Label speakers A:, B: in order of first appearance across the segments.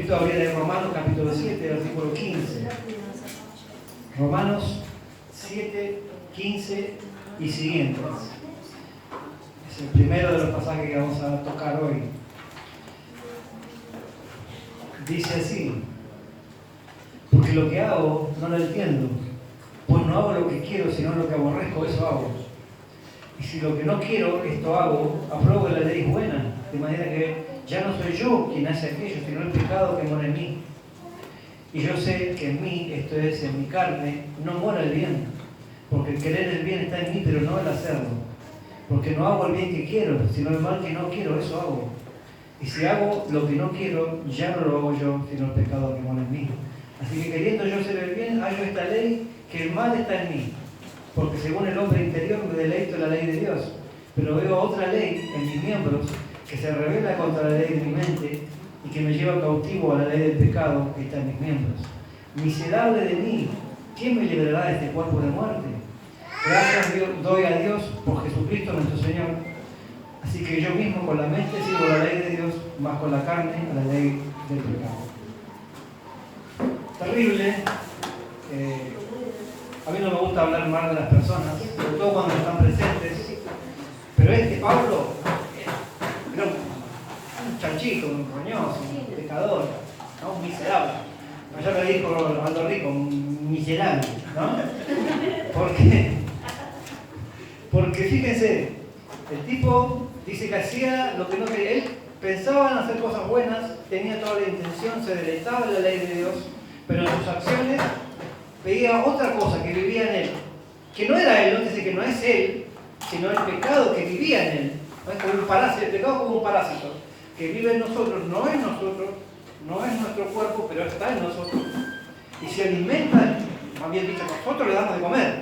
A: invito a abrir en Romanos capítulo 7, versículo 15. Romanos 7, 15 y siguientes. Es el primero de los pasajes que vamos a tocar hoy. Dice así: porque lo que hago no lo entiendo, pues no hago lo que quiero, sino lo que aborrezco, eso hago. Y si lo que no quiero, esto hago, apruebo que la ley es buena, de manera que ya no soy yo quien hace aquello, sino el pecado que mora en mí. Y yo sé que en mí, esto es, en mi carne, no mora el bien, porque el querer el bien está en mí, pero no el hacerlo. Porque no hago el bien que quiero, sino el mal que no quiero, eso hago. Y si hago lo que no quiero, ya no lo hago yo, sino el pecado que mora en mí. Así que queriendo yo hacer el bien, hallo esta ley, que el mal está en mí. Porque según el hombre interior me deleito en la ley de Dios. Pero veo otra ley en mis miembros, que se revela contra la ley de mi mente, y que me lleva cautivo a la ley del pecado que está en mis miembros. Miserable de mí, ¿quién me librará de este cuerpo de muerte? Gracias doy a Dios por Jesucristo nuestro Señor. Así que yo mismo con la mente sigo la ley de Dios, más con la carne a la ley del pecado. Terrible. A mí no me gusta hablar mal de las personas, sobre todo cuando están presentes. Pero Pablo, era un chanchito, un roñoso, un pecador, ¿no? Un miserable. Ya me dijo Aldo Rico, un miserable, ¿no? Porque fíjense, el tipo dice que hacía lo que no quería. Él pensaba en hacer cosas buenas, tenía toda la intención, se deleitaba en la ley de Dios, pero en sus acciones veía otra cosa que vivía en él, que no era él, no dice que no es él, sino el pecado que vivía en él. ¿No? Es como un parásito, el pecado como un parásito que vive en nosotros, no es nosotros, no es nuestro cuerpo, pero está en nosotros. Y se alimenta, más bien dicho, nosotros le damos de comer,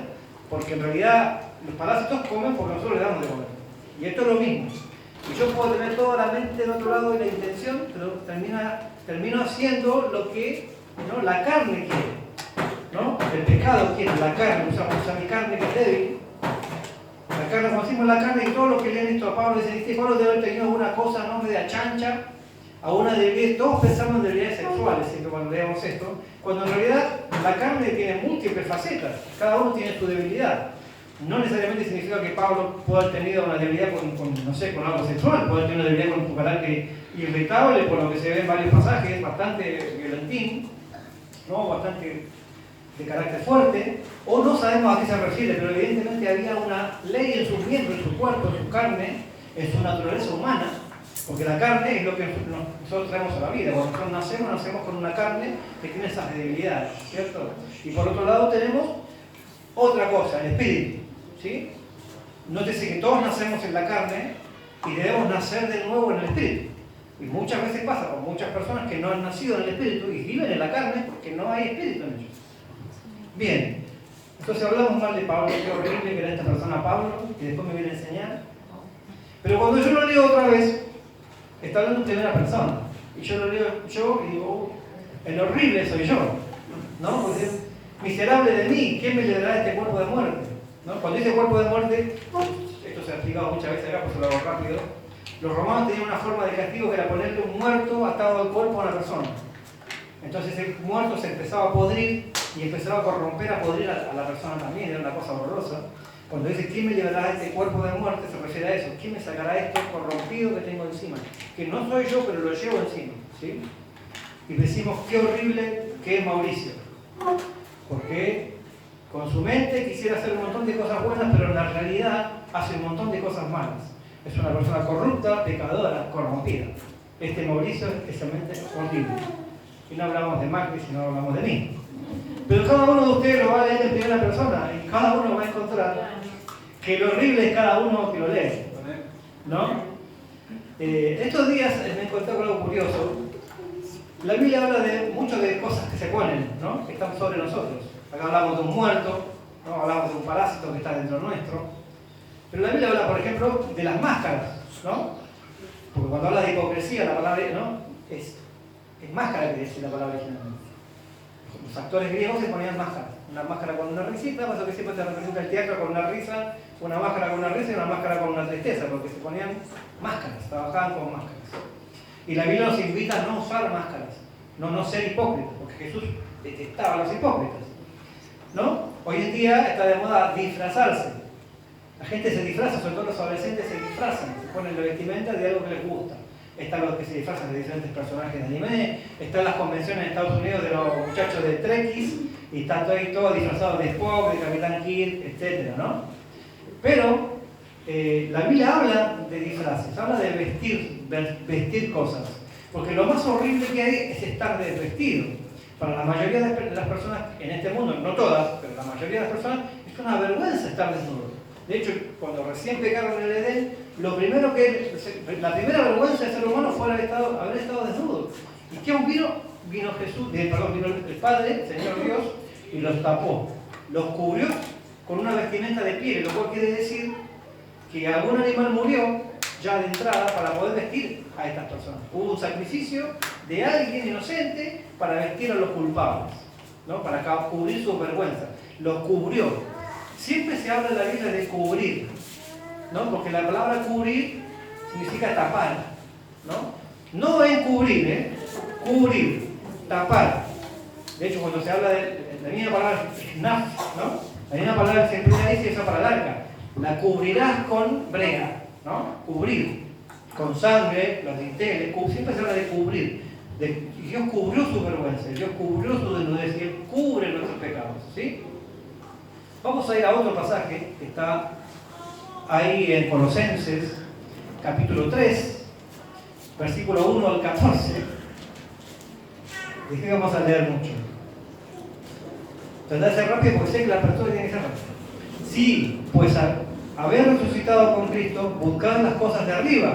A: porque en realidad los parásitos comen porque nosotros le damos de comer. Y esto es lo mismo. Y yo puedo tener toda la mente del otro lado y la intención, pero termino haciendo lo que, ¿no?, la carne quiere. ¿No? El pecado quiere, la carne, usa mi carne que es débil. La carne, como decimos, la carne, y todo lo que le han visto a Pablo, dice, Pablo debe haber tenido alguna cosa, ¿no?, media chancha, a una debilidad. Todos pensamos en debilidades sexuales siempre cuando leemos esto, cuando en realidad la carne tiene múltiples facetas, cada uno tiene su debilidad. No necesariamente significa que Pablo pueda haber tenido una debilidad con algo sexual, puede tener una debilidad con tu carácter irritable, por lo que se ve en varios pasajes, bastante violentín, ¿no?, bastante de carácter fuerte, o no sabemos a qué se refiere, pero evidentemente había una ley en sus miembros, en su cuerpo, en su carne, en su naturaleza humana, porque la carne es lo que nosotros traemos a la vida. Cuando nosotros nacemos con una carne que tiene esas debilidades, ¿cierto? Y por otro lado tenemos otra cosa, el espíritu, ¿sí? Nótese que todos nacemos en la carne y debemos nacer de nuevo en el espíritu. Y muchas veces pasa con muchas personas que no han nacido en el espíritu y viven en la carne porque no hay espíritu en ellos. Bien, entonces hablamos mal de Pablo, qué horrible que era esta persona Pablo, y después me viene a enseñar. Pero cuando yo lo leo otra vez, está hablando en primera persona. Y yo lo leo yo y digo, el horrible soy yo, ¿no? Porque es miserable de mí, ¿quién me librará de este cuerpo de muerte? ¿No? Cuando dice cuerpo de muerte, esto se ha explicado muchas veces acá, pues lo hago rápido. Los romanos tenían una forma de castigo que era ponerle un muerto atado al cuerpo a una persona. Entonces el muerto se empezaba a podrir y empezaba a corromper, a podrir a la persona también, era una cosa horrorosa. Cuando dice, ¿quién me llevará a este cuerpo de muerte? Se refiere a eso. ¿Quién me sacará esto corrompido que tengo encima? Que no soy yo, pero lo llevo encima, ¿sí? Y decimos, qué horrible que es Mauricio. Porque con su mente quisiera hacer un montón de cosas buenas, pero en la realidad hace un montón de cosas malas. Es una persona corrupta, pecadora, corrompida. Este Mauricio es especialmente horrible. Y no hablamos de Macri, sino hablamos de mí. Pero cada uno de ustedes lo va a leer en primera persona y cada uno va a encontrar que lo horrible es cada uno que lo lee, ¿no? Estos días me encontré con algo curioso. La Biblia habla de muchas de cosas que se ponen, ¿no?, que están sobre nosotros. Acá hablamos de un muerto, ¿no?, hablamos de un parásito que está dentro nuestro. Pero la Biblia habla, por ejemplo, de las máscaras, ¿no? Porque cuando habla de hipocresía, la palabra, ¿no?, es máscara que dice la palabra originalmente. Los actores griegos se ponían máscaras. Una máscara con una risita, pasa que siempre se representa el teatro con una risa, una máscara con una risa y una máscara con una tristeza, porque se ponían máscaras, trabajaban con máscaras. Y la Biblia nos invita a no usar máscaras. no ser hipócrita, porque Jesús detestaba a los hipócritas, ¿no? Hoy en día está de moda disfrazarse. La gente se disfraza, sobre todo los adolescentes se disfrazan, se ponen la vestimenta de algo que les gusta. Están los que se disfrazan de diferentes personajes de anime, están las convenciones en Estados Unidos de los muchachos de Trekkies, y están todos disfrazados de Spock, de Capitán Kirk, etc., ¿no? Pero la Biblia habla de disfraces, habla de vestir cosas, porque lo más horrible que hay es estar desvestido. Para la mayoría de las personas en este mundo, no todas, pero la mayoría de las personas, es una vergüenza estar desnudo. De hecho, cuando recién pecaron en el Edén, la primera vergüenza del ser humano fue haber estado desnudo. ¿Y quién vino? Vino Jesús, vino el Padre, el Señor Dios, y los tapó. Los cubrió con una vestimenta de piel, lo cual quiere decir que algún animal murió ya de entrada para poder vestir a estas personas. Hubo un sacrificio de alguien inocente para vestir a los culpables, ¿no? Para cubrir su vergüenza. Los cubrió. Siempre se habla en la Biblia de cubrir, ¿no? Porque la palabra cubrir significa tapar, ¿no? No encubrir, cubrir, tapar. De hecho, cuando se habla de la misma palabra naf, ¿no? La misma palabra que se emplea ahí se usa para el arca. La cubrirás con brea, ¿no? Cubrir, con sangre, los dinteles, siempre se habla de cubrir. Dios cubrió su vergüenza, Dios cubrió su desnudez y Él cubre nuestros pecados, ¿sí? Vamos a ir a otro pasaje que está ahí en Colosenses, capítulo 3, versículo 1 al 14. Dije que vamos a leer mucho. Tratar de ser rápido porque sé que la apertura tiene que ser rápida. Sí, pues haber resucitado con Cristo, buscad las cosas de arriba,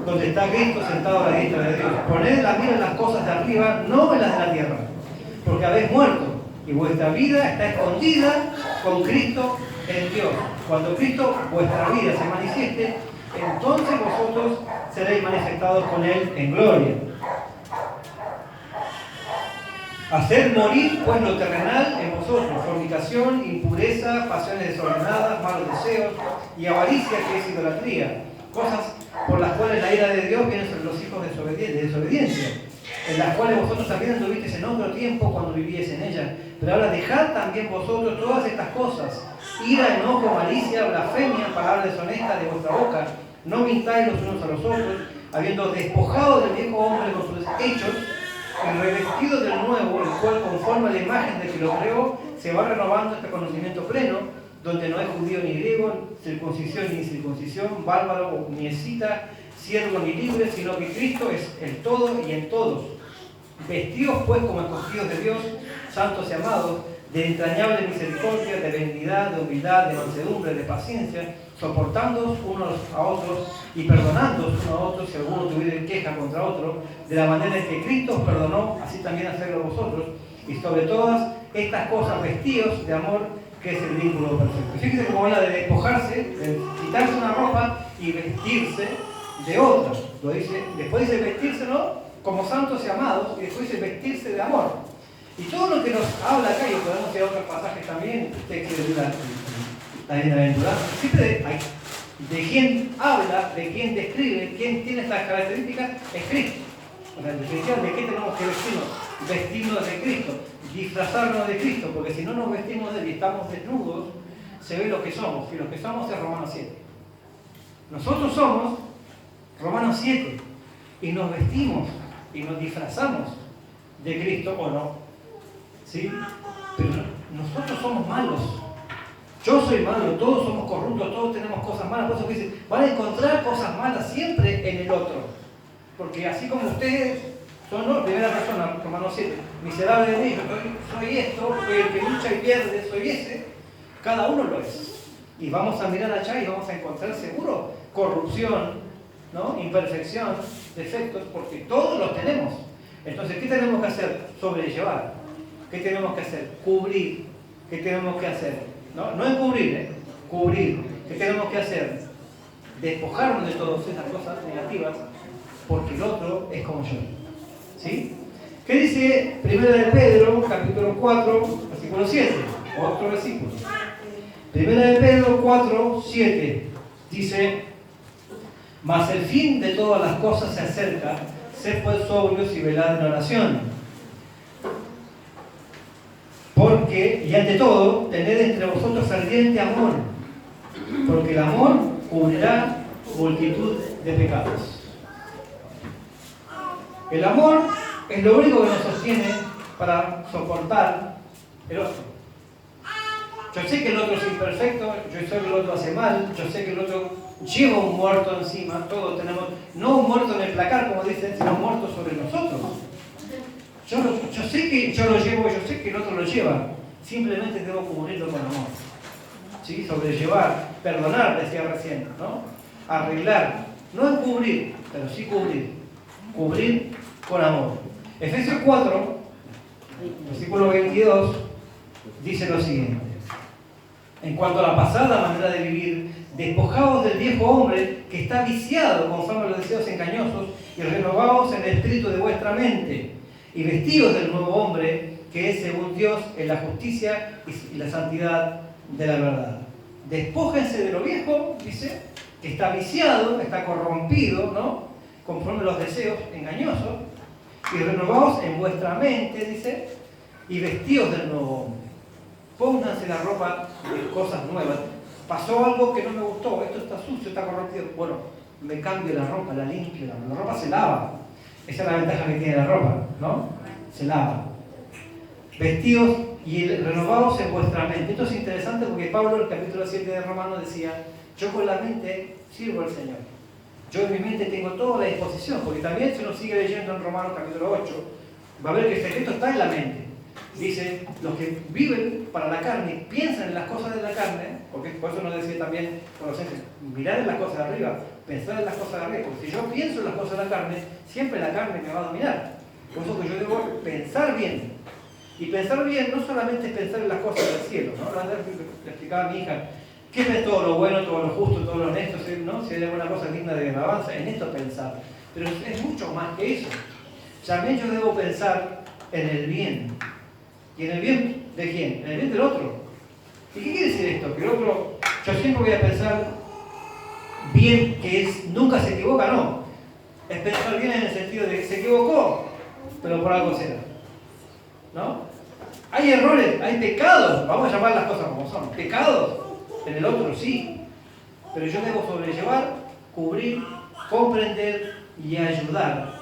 A: donde está Cristo sentado a la diestra de Dios. Poned la mira en las cosas de arriba, no en las de la tierra, porque habéis muerto y vuestra vida está escondida con Cristo en Dios. Cuando Cristo, vuestra vida, se manifieste, entonces vosotros seréis manifestados con Él en gloria. Hacer morir pues lo terrenal en vosotros: fornicación, impureza, pasiones desordenadas, malos deseos y avaricia, que es idolatría, cosas por las cuales la ira de Dios viene sobre los hijos de desobediencia, en las cuales vosotros también anduvisteis en otro tiempo cuando vivíais en ellas. Pero ahora dejad también vosotros todas estas cosas: ira, enojo, malicia, blasfemia, palabra deshonesta de vuestra boca. No mintáis los unos a los otros, habiendo despojado del viejo hombre con sus hechos, y revestido del nuevo, el cual conforme a la imagen de que lo creó, se va renovando este conocimiento pleno, donde no hay judío ni griego, circuncisión ni incircuncisión, bárbaro ni escita, siervo ni libre, sino que Cristo es el todo y en todos. Vestidos pues como escogidos de Dios, santos y amados, de entrañable misericordia, de benignidad, de humildad, de mansedumbre, de paciencia, soportándoos unos a otros y perdonándoos unos a otros si alguno tuviera queja contra otro, de la manera en que Cristo os perdonó, así también hacedlo vosotros, y sobre todas estas cosas vestíos de amor, que es el vínculo perfecto. Fíjense cómo habla de despojarse, de quitarse una ropa y vestirse de otra. Lo dice, después dice vestirse, ¿no?, como santos y amados, y después dice vestirse de amor. Y todo lo que nos habla acá, y podemos ir a otros pasajes también, usted quiere ver la bienaventuranza, siempre hay de quién habla, de quién describe, quién tiene estas características, es Cristo. O sea, en definitiva, ¿de qué tenemos que vestirnos? Vestirnos de Cristo, disfrazarnos de Cristo, porque si no nos vestimos de Él y estamos desnudos, se ve lo que somos, y lo que somos es Romanos 7. Nosotros somos Romanos 7, y nos vestimos y nos disfrazamos de Cristo, o no, ¿sí? Pero nosotros somos malos. Yo soy malo, todos somos corruptos, todos tenemos cosas malas. Por eso que dice, van a encontrar cosas malas siempre en el otro. Porque así como ustedes son, ¿no?, primera persona, Romanos 7, miserable de mí, yo soy esto, soy el que lucha y pierde, soy ese, cada uno lo es. Y vamos a mirar allá y vamos a encontrar seguro corrupción, ¿no?, imperfección, defectos, porque todos los tenemos. Entonces, ¿qué tenemos que hacer? Sobrellevar. ¿Qué tenemos que hacer? Cubrir. ¿Qué tenemos que hacer? No encubrir, cubrir. ¿Qué tenemos que hacer? Despojarnos de todas esas cosas negativas, porque el otro es como yo. ¿Sí? ¿Qué dice 1 de Pedro, capítulo 4, versículo 7? Otro versículo. 1 de Pedro 4, 7 dice: mas el fin de todas las cosas se acerca, sed pues sobrios y velad en oración. y ante todo, tened entre vosotros ferviente amor, porque el amor cubrirá multitud de pecados. El amor es lo único que nos sostiene para soportar el otro. Yo sé que el otro es imperfecto, yo sé que el otro hace mal, yo sé que el otro lleva un muerto encima, todos tenemos, no un muerto en el placar, como dicen, sino un muerto sobre nosotros. Yo sé que yo lo llevo, yo sé que el otro lo lleva, simplemente debo cubrirlo con amor. ¿Sí? Sobrellevar, perdonar, decía recién, ¿no? Arreglar, no encubrir, pero sí cubrir. Cubrir con amor. Efesios 4, versículo 22, dice lo siguiente. En cuanto a la pasada manera de vivir, despojaos del viejo hombre que está viciado conforme a los deseos engañosos y renovaos en el espíritu de vuestra mente y vestidos del nuevo hombre que es según Dios en la justicia y la santidad de la verdad. Despójense de lo viejo, dice, que está viciado, está corrompido, ¿no? Conforme a los deseos engañosos, y renovaos en vuestra mente, dice, y vestidos del nuevo hombre. Pónganse la ropa de cosas nuevas. Pasó algo que no me gustó, esto está sucio, está corrompido. Bueno, me cambio la ropa, la limpio, la ropa se lava. Esa es la ventaja que tiene la ropa, ¿no? Se lava. Vestidos y renovados en vuestra mente. Esto es interesante porque Pablo, en el capítulo 7 de Romanos, decía, yo con la mente sirvo al Señor. Yo en mi mente tengo toda la disposición, porque también si uno sigue leyendo en Romanos capítulo 8, va a ver que el secreto está en la mente. Dice, los que viven para la carne, piensan en las cosas de la carne, porque por eso nos decía también Colosenses, mirar en las cosas de arriba, pensar en las cosas de arriba, porque si yo pienso en las cosas de la carne, siempre la carne me va a dominar. Por eso que yo debo pensar bien. Y pensar bien no solamente es pensar en las cosas del cielo, ¿no? Le explicaba a mi hija, ¿qué es todo lo bueno, todo lo justo, todo lo honesto? ¿No? Si hay alguna cosa digna de alabanza, en esto pensar. Pero es mucho más que eso. También yo debo pensar en el bien. ¿Y en el bien de quién? En el bien del otro. ¿Y qué quiere decir esto? Que el otro, yo siempre voy a pensar bien, que es, nunca se equivoca, no. Es pensar bien en el sentido de que se equivocó, pero por algo será. ¿No? Hay errores, hay pecados, vamos a llamar las cosas como son. Pecados en el otro, sí. Pero yo debo sobrellevar, cubrir, comprender y ayudar,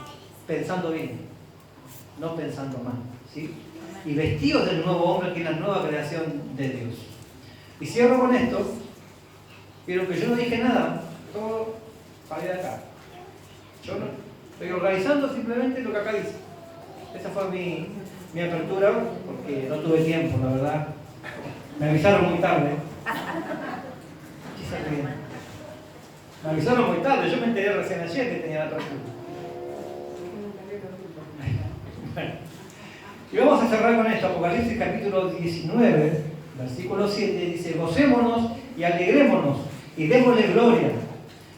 A: pensando bien, no pensando mal. ¿Sí? Y vestidos del nuevo hombre, que es la nueva creación de Dios. Y cierro con esto. Vieron que yo no dije nada, todo salió de acá. Yo no, estoy organizando simplemente lo que acá dice. Esa fue mi apertura, porque no tuve tiempo, la verdad. Me avisaron muy tarde. Me avisaron muy tarde, yo me enteré recién ayer que tenía la apertura. Bueno. Y vamos a cerrar con esto. Apocalipsis capítulo 19, versículo 7, dice, gocémonos y alegrémonos y démosle gloria,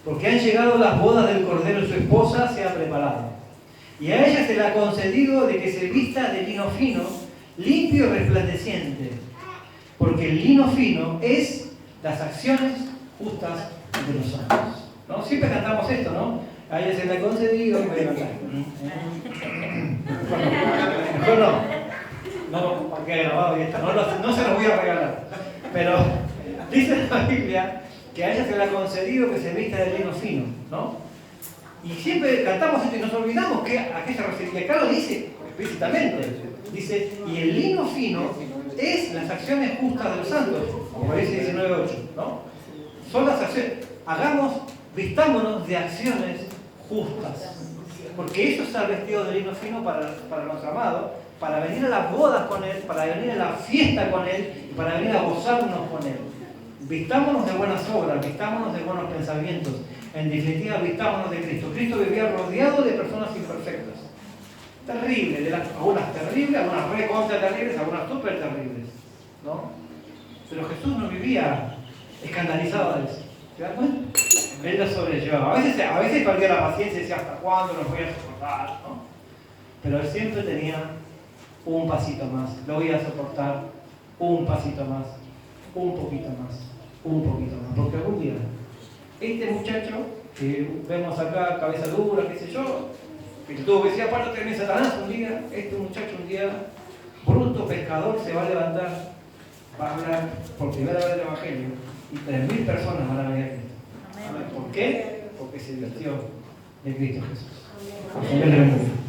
A: porque han llegado las bodas del Cordero y su esposa se ha preparado. Y a ella se le ha concedido de que se vista de lino fino, limpio y resplandeciente, porque el lino fino es las acciones justas de los santos. ¿No? Siempre cantamos esto, ¿no? A ella se le ha concedido, y voy a cantar. Mejor no, porque he grabado y no se los voy a regalar. Pero dice la Biblia que a ella se le ha concedido que se vista de lino fino, ¿no? Y siempre cantamos esto y nos olvidamos que a qué se refiere. Y acá lo dice explícitamente. Dice, y el lino fino es las acciones justas de los santos, como dice 19.8, ¿no? Son las acciones. Vistámonos de acciones justas. Porque eso es estar vestido de lino fino para nuestro amado, para venir a las bodas con él, para venir a la fiesta con él y para venir a gozarnos con él. Vistámonos de buenas obras, vistámonos de buenos pensamientos. En definitiva, vistámonos de Cristo. Cristo vivía rodeado de personas imperfectas. Terribles, algunas terribles, algunas recontra terribles, algunas súper terribles, ¿no? Pero Jesús no vivía escandalizado de eso. ¿Se dan cuenta? Él lo sobrellevaba. A veces perdía la paciencia y decía, ¿hasta cuándo nos voy a soportar? ¿No? Pero él siempre tenía un pasito más. Lo voy a soportar un pasito más, un poquito más, un poquito más. Porque algún día, este muchacho que vemos acá, cabeza dura, qué sé yo, que tuvo que decir, aparte de Satanás un día, este muchacho un día bruto pescador se va a levantar, va a hablar por primera vez del Evangelio y 3.000 personas van a venir a Cristo.
B: Amén.
A: ¿Por qué? Porque se vistió de Cristo Jesús. Amén.